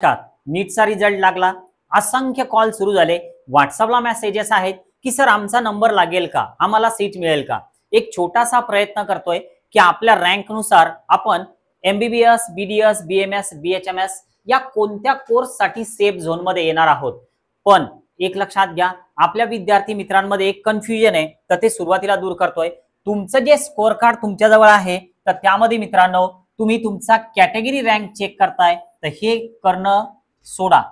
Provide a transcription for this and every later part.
नीटचा result लागला, असंख्य call सुरू झाले, व्हॉट्सअपला मेसेजेस आहेत की सर आमचा नंबर लागेल का, आम्हाला सीट मिळेल का. एक छोटासा प्रयत्न करतोय की आपल्या रँकनुसार आपण एमबीबीएस, बीडीएस, बीएमएस, बीएचएमएस या कोणत्या कोर्ससाठी सेफ झोन मध्ये येणार आहोत. पण एक लक्षात घ्या, आपल्या विद्यार्थी मित्रांमध्ये एक कन्फ्युजन आहे, तर ते सुरुवातीला दूर करतोय. तुमचं जे स्कोअर कार्ड तुमच्याजवळ आहे तर त्यामध्ये मित्रांनो तुम्ही तुमचा कॅटेगरी रँक चेक करताय, तर हे करणं सोडा.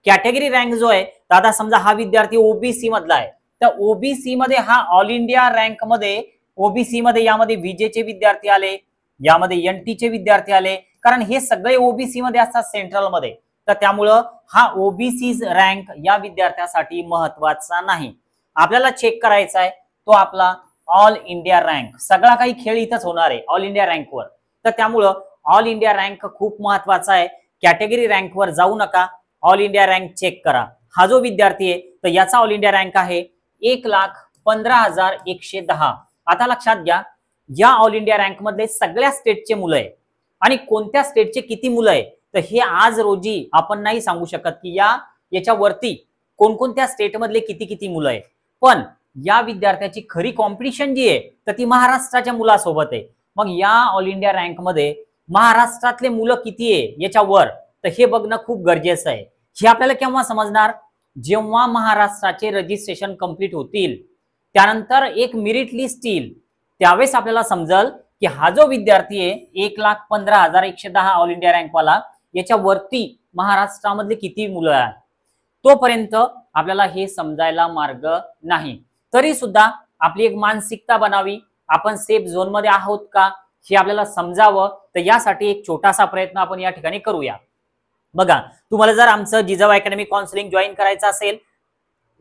कॅटेगरी रँक जो आहे, तर आता समजा हा विद्यार्थी ओबीसी मधला आहे, तर ओबीसी मध्ये हा ऑल इंडिया रँक मध्ये ओबीसी मध्ये यामध्ये विजेचे विद्यार्थी आले, यामध्ये एनटीचे विद्यार्थी आले, कारण हे सगळे ओबीसी मध्ये असतात सेंट्रल मध्ये. तर त्यामुळं हा ओबीसी रँक या विद्यार्थ्यासाठी महत्वाचा नाही. आपल्याला चेक करायचा आहे तो आपला ऑल इंडिया रँक. सगळा काही खेळ इथंच होणार आहे ऑल इंडिया रँकवर. तर त्यामुळं ऑल इंडिया रँक खूप महत्वाचा आहे. कॅटेगरी रँकवर जाऊ नका, ऑल इंडिया रँक चेक करा. हा जो विद्यार्थी आहे तर याचा ऑल इंडिया रँक आहे 1,15,110. आता लक्षात घ्या, या ऑल इंडिया रँक मधले सगळ्या स्टेटचे मुलं आहे आणि कोणत्या स्टेटचे किती मुलं आहे तर हे आज रोजी आपण नाही सांगू शकत की याच्यावरती कोणकोणत्या स्टेट मधले किती किती मुलं आहे. पण या विद्यार्थ्याची खरी कॉम्पिटिशन जी आहे तर ती महाराष्ट्राच्या मुलासोबत आहे. मग या ऑल इंडिया रँक मध्ये महाराष्ट्रातले मुलं किती आहे याच्यावर तर हे बघणं खूप गरजेचं आहे. हे आपल्याला केव्हा समजणार, जेव्हा महाराष्ट्राचे रजिस्ट्रेशन कंप्लीट होतील, त्यानंतर एक मेरिट लिस्ट येईल, त्यावेळेस आपल्याला समजल की हा जो विद्यार्थी आहे 1,15,110 ऑल इंडिया रँकवाला, याच्यावरती महाराष्ट्रामधले किती मुलं आहेत. तोपर्यंत आपल्याला हे समजायला मार्ग नाही. तरी सुद्धा आपली एक मानसिकता बनावी, आपण सेफ झोन मध्ये आहोत का हे आपल्याला समजावं. तर यासाठी एक छोटासा प्रयत्न आपण या ठिकाणी करूया. बघा, तुम्हाला जर आमचं जिजाऊ अकॅडमी काउन्सिलिंग जॉईन करायचं असेल,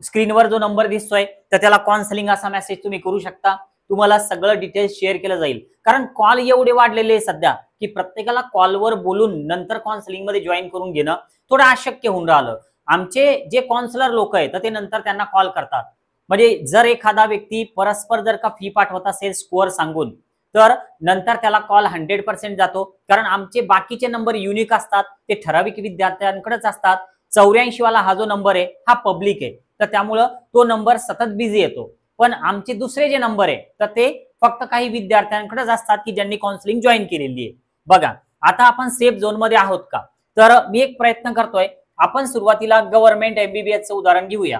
स्क्रीनवर जो नंबर दिसतोय तर त्याला काउन्सिलिंग असा मेसेज तुम्ही करू शकता. तुम्हाला सगळं डिटेल्स शेअर केलं जाईल, कारण कॉल एवढे वाढलेले सध्या की प्रत्येकाला कॉलवर बोलून नंतर काउन्सिलिंग मध्ये जॉईन करून घेणं थोडं अशक्य होऊन राहिलं. आमचे जे काउन्सिलर लोक आहेत तर ते नंतर त्यांना कॉल करतात. म्हणजे जर एखादा व्यक्ती परस्पर जर का फी पाठवत असेल स्कोअर सांगून, तर नंतर त्याला कॉल 100% जातो, कारण आमचे बाकीचे नंबर युनिक असतात, ते ठराविक विद्यार्थ्यांकडेच असतात. 84 वाला हा जो नंबर आहे हा पब्लिक आहे, तर त्यामुळं तो नंबर सतत बिझी येतो. पण आमचे दुसरे जे नंबर आहे तर ते फक्त काही विद्यार्थ्यांकडेच असतात की ज्यांनी काउन्सिलिंग जॉईन केलेली आहे. बघा, आता आपण सेफ झोन मध्ये आहोत का, तर मी एक प्रयत्न करतोय. आपण सुरुवातीला गव्हर्नमेंट एमबीबीएसचं उदाहरण घेऊया.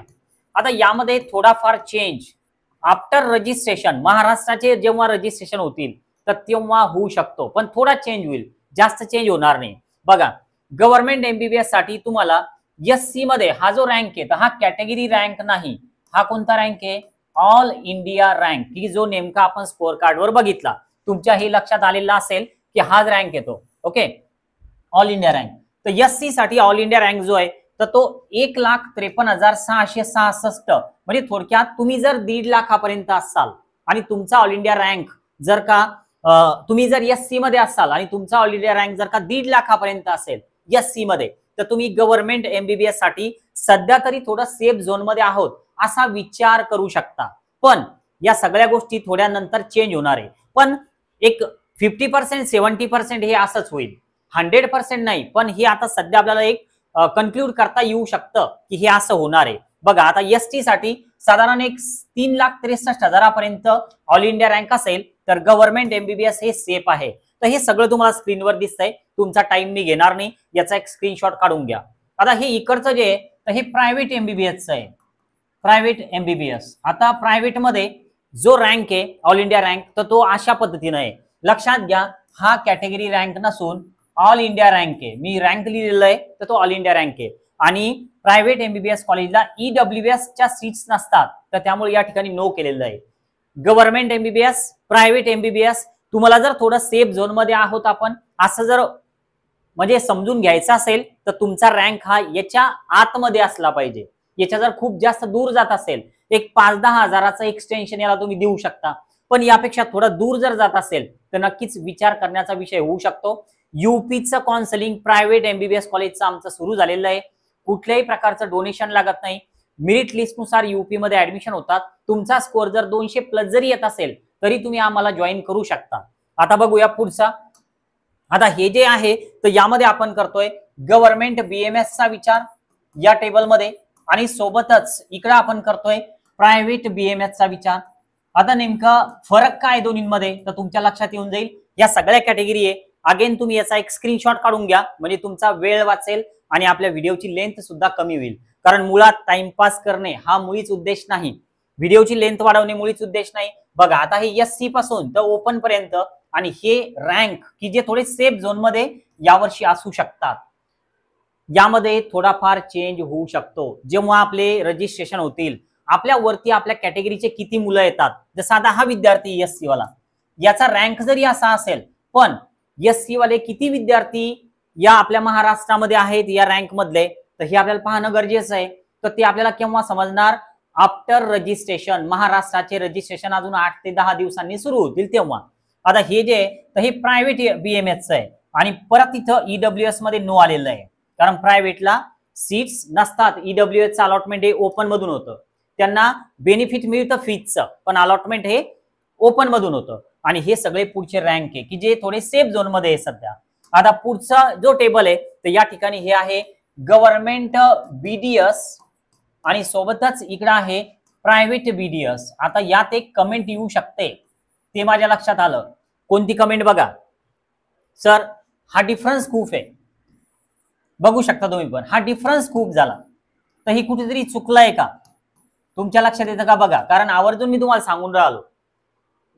आता यामध्ये थोडाफार चेंज आफ्टर रजिस्ट्रेशन, महाराष्ट्राचे जेव्हा रजिस्ट्रेशन होतील तर तेव्हा होऊ शकतो, पण थोडा चेंज होईल, जास्त चेंज होणार नाही. बघा, गव्हर्नमेंट एमबीबीएस साठी तुम्हाला एससी मध्ये हा जो रँक आहे तर हा कॅटेगरी रँक नाही, हा कोणता रँक आहे, ऑल इंडिया रँक, की जो नेमका आपण स्कोअर कार्डवर बघितला. तुमच्या हे लक्षात आलेला असेल की हाच रँक येतो. Okay, all India rank. तर एससी साठी ऑल इंडिया रँक जो आहे तर तो 1,53,666. म्हणजे थोडक्यात तुम्ही जर 1.5 लाखापर्यंत असाल आणि तुमचा ऑल इंडिया रँक जर का तुम्ही जर एससी मध्ये असाल आणि तुमचा ऑल इंडिया रँक जर का 1.5 लाखापर्यंत असेल एससी मध्ये, तर तुम्ही गव्हर्नमेंट एमबीबीएस साठी सध्या तरी थोडं सेफ झोन मध्ये आहोत असा विचार करू शकता. पण या सगळ्या गोष्टी थोड्या नंतर चेंज होणार आहे. पण एक 50% 70% हे असंच होईल, 100% नाही. पण हे आता सध्या आपल्याला एक कन्क्लूड करता येऊ शकतं की हे असं होणार आहे. बघा, आता एसटी साठी साधारण एक 3,63,000 ऑल इंडिया रँक असेल तर गव्हर्नमेंट एमबीबीएस हे सेफ आहे. तर हे सगळं तुम्हाला स्क्रीनवर दिसतंय, तुमचा टाइम मी घेणार नाही, याचा एक स्क्रीनशॉट काढून घ्या. आता हे इकडचं जे आहे तर हे प्रायव्हेट एमबीबीएसचं आहे, प्रायव्हेट एमबीबीएस. आता प्रायव्हेट मध्ये जो रँक आहे ऑल इंडिया रँक तर तो अशा पद्धतीने आहे. लक्षात घ्या, हा कॅटेगरी रँक नसून ऑल इंडिया रँक आहे. मी रँक लिहिलेलं आहे तर तो ऑल इंडिया रँक आहे. आणि प्रायव्हेट एमबीबीएस कॉलेजला ईडब्ल्यूएस च्या सीट्स नसतात, तर त्यामुळे या ठिकाणी नो केलेलं आहे. गव्हर्नमेंट एमबीबीएस, प्रायव्हेट एमबीबीएस, तुम्हाला जर थोडं सेफ झोन मध्ये आहोत आपण असं जर म्हणजे समजून घ्यायचं असेल तर तुमचा रँक हा याच्या आतमध्ये असला पाहिजे. याच्या जर खूप जास्त दूर जात असेल, एक 5-10 हजाराचं एक्सटेन्शन याला तुम्ही देऊ शकता. पण यापेक्षा थोडं दूर जर जात असेल तर नक्कीच विचार करण्याचा विषय होऊ शकतो. यूपीचं काउन्सिलिंग प्रायव्हेट एमबीबीएस कॉलेजचं आमचं सुरू झालेलं आहे. कुठल्याही प्रकारचं डोनेशन लागत नाही. मेरिट लिस्ट नुसार यूपी मध्ये ऍडमिशन होतात. तुमचा स्कोअर जर 200+ जरी येत असेल तरी तुम्ही आम्हाला जॉईन करू शकता. आता बघूया पुढचा. आता हे जे आहे तर यामध्ये आपण करतोय गव्हर्नमेंट बीएमएस चा विचार या टेबलमध्ये, आणि सोबतच इकडे आपण करतोय प्रायव्हेट बीएमएस चा विचार. आता नेमका फरक काय दोन्हींमध्ये तर तुमच्या लक्षात येऊन जाईल. या सगळ्या कॅटेगरी आहे. अगेन तुम्ही याचा एक स्क्रीनशॉट काढून घ्या, म्हणजे तुमचा वेळ वाचेल आणि आपल्या व्हिडिओची लेंथ सुद्धा कमी होईल. कारण मुळात टाइमपास करणे हा मुळीच उद्देश नाही, व्हिडिओची लेंथ वाढवणे मुळीच उद्देश नाही. बघा आता हे एससी पासून तर ओपन पर्यंत, आणि हे रँक की जे थोडे सेफ झोन मध्ये यावर्षी असू शकतात. यामध्ये थोडाफार चेंज होऊ शकतो जेव्हा आपले रजिस्ट्रेशन होतील. आपल्या वरती आपल्या कॅटेगरीचे किती मुलं येतात, जसा आता हा विद्यार्थी एससी वाला, याचा रँक जरी असा असेल, पण एससी वाले किती विद्यार्थी या आपल्या महाराष्ट्रामध्ये आहेत या रँक मधले, तर हे आपल्याला पाहणं गरजेचं आहे. तर ते आपल्याला केव्हा समजणार, आफ्टर रजिस्ट्रेशन. महाराष्ट्राचे रजिस्ट्रेशन अजून 8 ते 10 दिवसांनी सुरू होतील तेव्हा. आता हे जे तर हे प्रायव्हेट बीएमएस आहे, आणि परत इथं ईडब्ल्यूएस मध्ये नो आलेलं आहे, कारण प्रायव्हेटला सीट्स नसतात. ईडब्ल्यूएसचं अलॉटमेंट हे ओपन मधून होतं, त्यांना बेनिफिट मिळतं फीजचं, पण अलॉटमेंट हे ओपन मधून होतं. आणि हे सगळे पुढचे रँक आहे की जे थोडे सेफ झोन मध्ये आहे सध्या. आता पुढचा जो टेबल आहे तर या ठिकाणी हे आहे गव्हर्नमेंट बीडीएस, आणि सोबतच इकडे आहे प्रायव्हेट बीडीएस. आता यात एक कमेंट येऊ शकते, ते माझ्या लक्षात आलं. कोणती कमेंट बघा सर, हा डिफरन्स खूप आहे. बघू शकता तुम्ही पण, हा डिफरन्स खूप झाला, तर ही कुठेतरी चुकलंय का, तुमच्या लक्षात येतं का बघा. कारण आवर्जून मी तुम्हाला सांगून राहिलो.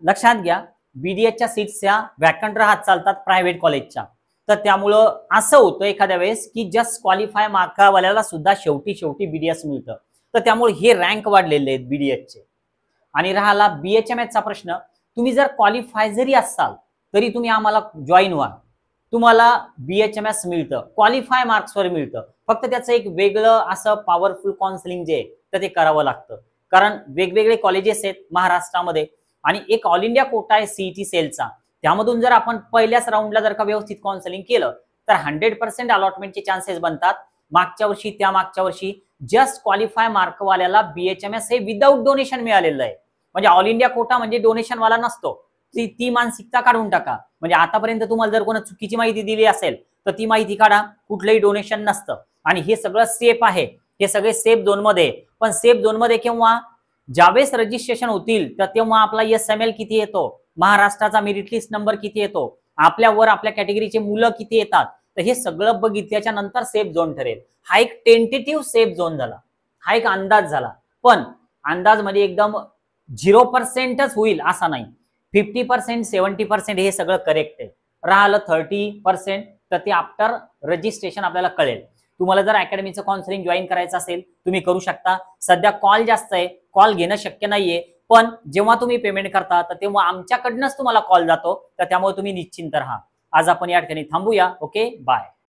लक्षात घ्या, बीडीएसच्या सीट्सच्या वॅकंट राहत चालतात प्रायव्हेट कॉलेजच्या, तर त्यामुळं असं होतं एखाद्या वेळेस की जस्ट क्वालिफाय मार्कावाल्याला सुद्धा शेवटी बीडीएस मिळतं. तर त्यामुळे हे रँक वाढलेले आहेत बीडीएसचे. आणि राहिला बीएचएमएसचा प्रश्न, तुम्ही जर क्वालिफाय जरी असाल तरी तुम्ही आम्हाला जॉईन व्हा, तुम्हाला बीएचएमएस मिळतं, क्वालिफाय मार्क्सवर मिळतं. फक्त त्याचं एक वेगळं असं पॉवरफुल काउन्सिलिंग जे आहे तर ते करावं लागतं, कारण वेगवेगळे कॉलेजेस आहेत महाराष्ट्रामध्ये, आणि एक ऑल इंडिया कोटा आहे सीईटी सेलचा. त्यामधून जर आपण पहिल्याच राऊंडला जर का व्यवस्थित काउन्सिलिंग केलं तर 100% अलॉटमेंटचे चान्सेस बनतात. मागच्या वर्षी त्या मागच्या वर्षी जस्ट क्वालिफाय मार्कवाल्याला बीएचएमएस हे विदाऊट डोनेशन मिळालेलं आहे. म्हणजे ऑल इंडिया कोटा म्हणजे डोनेशन वाला नसतो. ती मानसिकता काढून टाका. म्हणजे आतापर्यंत तुम्हाला जर कोणा चुकीची माहिती दिली असेल तर ती माहिती काढा, कुठलंही डोनेशन नसतं. आणि हे सगळं सेफ आहे, हे सगळे सेफ झोन मध्ये. पण सेफ झोन मध्ये केव्हा, ज्यावेळेस रजिस्ट्रेशन होतील तर तेव्हा आपला एसएमएल किती येतो, महाराष्ट्राचा मेरिट लिस्ट नंबर किती येतो, आपल्यावर आपल्या कॅटेगरीचे मुलं किती येतात, तर हे सगळं बघितल्याच्या नंतर सेफ झोन ठरेल. हा एक टेंटेटिव्ह सेफ झोन झाला, हा एक अंदाज झाला. पण अंदाज मध्ये एकदम 0%च होईल असा नाही. 50% 70% हे सगळं करेक्ट आहे. राहिलं 30% तर ते आफ्टर रजिस्ट्रेशन आपल्याला कळेल. तुम्हाला जर अकॅडमीचं काउन्सिलिंग जॉईन करायचं असेल तुम्ही करू शकता. सध्या कॉल जास्त आहे, कॉल घेणं शक्य नाहीये, पण जेव्हा तुम्ही पेमेंट करता तर तेव्हा आमच्याकडनंच तुम्हाला कॉल जातो, तर त्यामुळे तुम्ही निश्चिंत राहा. आज आपण या ठिकाणी थांबूया. Okay, bye.